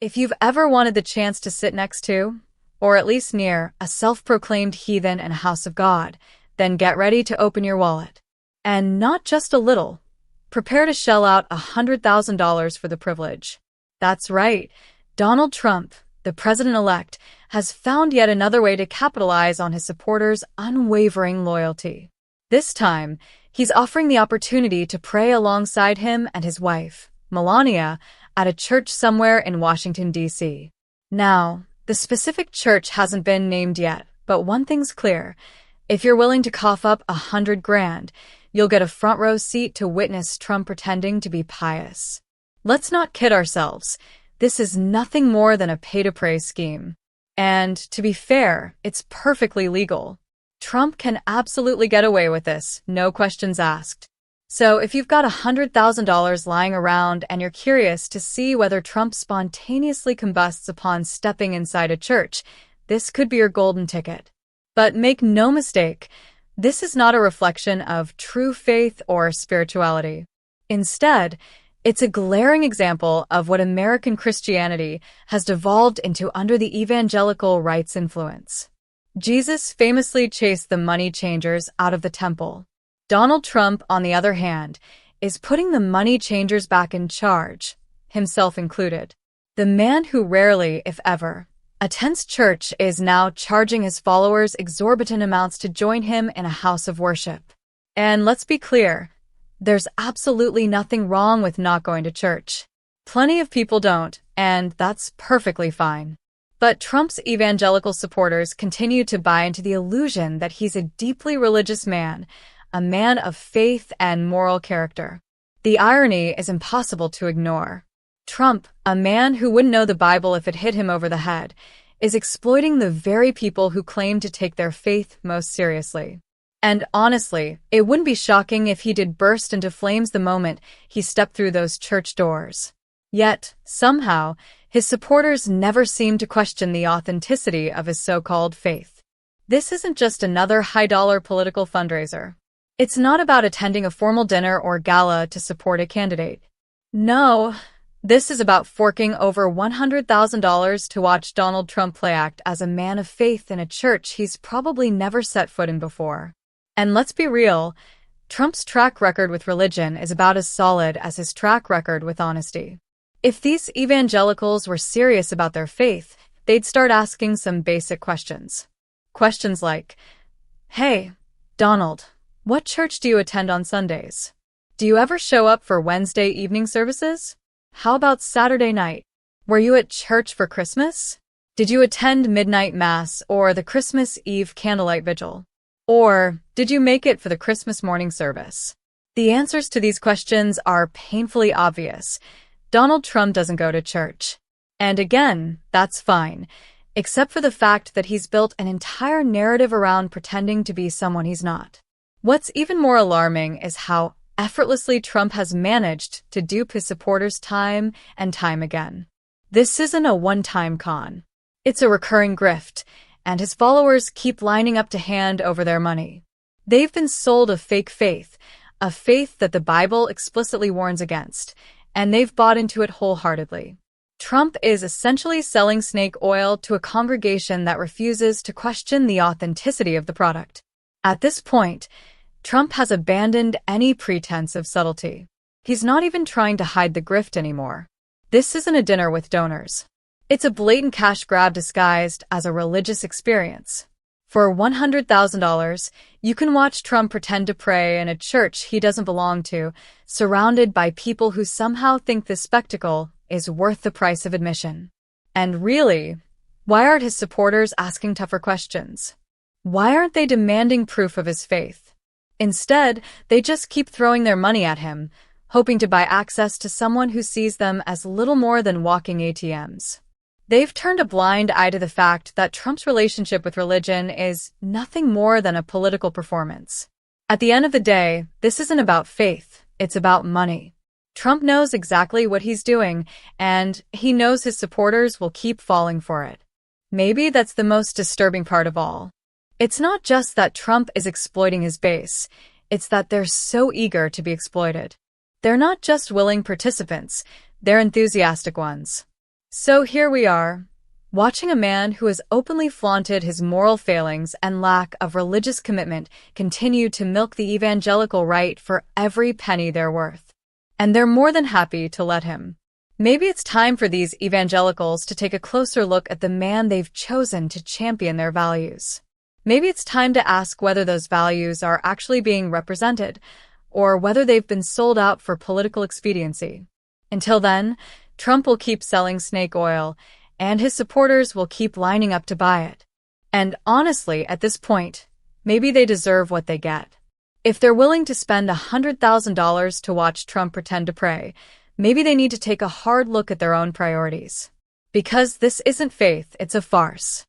If you've ever wanted the chance to sit next to, or at least near, a self-proclaimed heathen and house of God, then get ready to open your wallet. And not just a little. Prepare to shell out $100,000 for the privilege. That's right. Donald Trump, the president-elect, has found yet another way to capitalize on his supporters' unwavering loyalty. This time, he's offering the opportunity to pray alongside him and his wife, Melania, at a church somewhere in Washington, D.C. Now, the specific church hasn't been named yet, but one thing's clear. If you're willing to cough up $100,000, you'll get a front row seat to witness Trump pretending to be pious. Let's not kid ourselves. This is nothing more than a pay-to-pray scheme. And, to be fair, it's perfectly legal. Trump can absolutely get away with this, no questions asked. So if you've got $100,000 lying around and you're curious to see whether Trump spontaneously combusts upon stepping inside a church, this could be your golden ticket. But make no mistake, this is not a reflection of true faith or spirituality. Instead, it's a glaring example of what American Christianity has devolved into under the evangelical right's influence. Jesus famously chased the money changers out of the temple. Donald Trump, on the other hand, is putting the money changers back in charge, himself included. The man who rarely, if ever, attends church is now charging his followers exorbitant amounts to join him in a house of worship. And let's be clear, there's absolutely nothing wrong with not going to church. Plenty of people don't, and that's perfectly fine. But Trump's evangelical supporters continue to buy into the illusion that he's a deeply religious man, a man of faith and moral character. The irony is impossible to ignore. Trump, a man who wouldn't know the Bible if it hit him over the head, is exploiting the very people who claim to take their faith most seriously. And honestly, it wouldn't be shocking if he did burst into flames the moment he stepped through those church doors. Yet, somehow, his supporters never seem to question the authenticity of his so-called faith. This isn't just another high-dollar political fundraiser. It's not about attending a formal dinner or gala to support a candidate. No, this is about forking over $100,000 to watch Donald Trump play act as a man of faith in a church he's probably never set foot in before. And let's be real, Trump's track record with religion is about as solid as his track record with honesty. If these evangelicals were serious about their faith, they'd start asking some basic questions. Questions like, "Hey, Donald, what church do you attend on Sundays? Do you ever show up for Wednesday evening services? How about Saturday night? Were you at church for Christmas? Did you attend midnight mass or the Christmas Eve candlelight vigil? Or did you make it for the Christmas morning service?" The answers to these questions are painfully obvious. Donald Trump doesn't go to church. And again, that's fine, except for the fact that he's built an entire narrative around pretending to be someone he's not. What's even more alarming is how effortlessly Trump has managed to dupe his supporters time and time again. This isn't a one-time con. It's a recurring grift, and his followers keep lining up to hand over their money. They've been sold a fake faith, a faith that the Bible explicitly warns against, and they've bought into it wholeheartedly. Trump is essentially selling snake oil to a congregation that refuses to question the authenticity of the product. At this point, Trump has abandoned any pretense of subtlety. He's not even trying to hide the grift anymore. This isn't a dinner with donors. It's a blatant cash grab disguised as a religious experience. For $100,000, you can watch Trump pretend to pray in a church he doesn't belong to, surrounded by people who somehow think this spectacle is worth the price of admission. And really, why aren't his supporters asking tougher questions? Why aren't they demanding proof of his faith? Instead, they just keep throwing their money at him, hoping to buy access to someone who sees them as little more than walking ATMs. They've turned a blind eye to the fact that Trump's relationship with religion is nothing more than a political performance. At the end of the day, this isn't about faith, it's about money. Trump knows exactly what he's doing, and he knows his supporters will keep falling for it. Maybe that's the most disturbing part of all. It's not just that Trump is exploiting his base, it's that they're so eager to be exploited. They're not just willing participants, they're enthusiastic ones. So here we are, watching a man who has openly flaunted his moral failings and lack of religious commitment continue to milk the evangelical right for every penny they're worth. And they're more than happy to let him. Maybe it's time for these evangelicals to take a closer look at the man they've chosen to champion their values. Maybe it's time to ask whether those values are actually being represented, or whether they've been sold out for political expediency. Until then, Trump will keep selling snake oil, and his supporters will keep lining up to buy it. And honestly, at this point, maybe they deserve what they get. If they're willing to spend $100,000 to watch Trump pretend to pray, maybe they need to take a hard look at their own priorities. Because this isn't faith, it's a farce.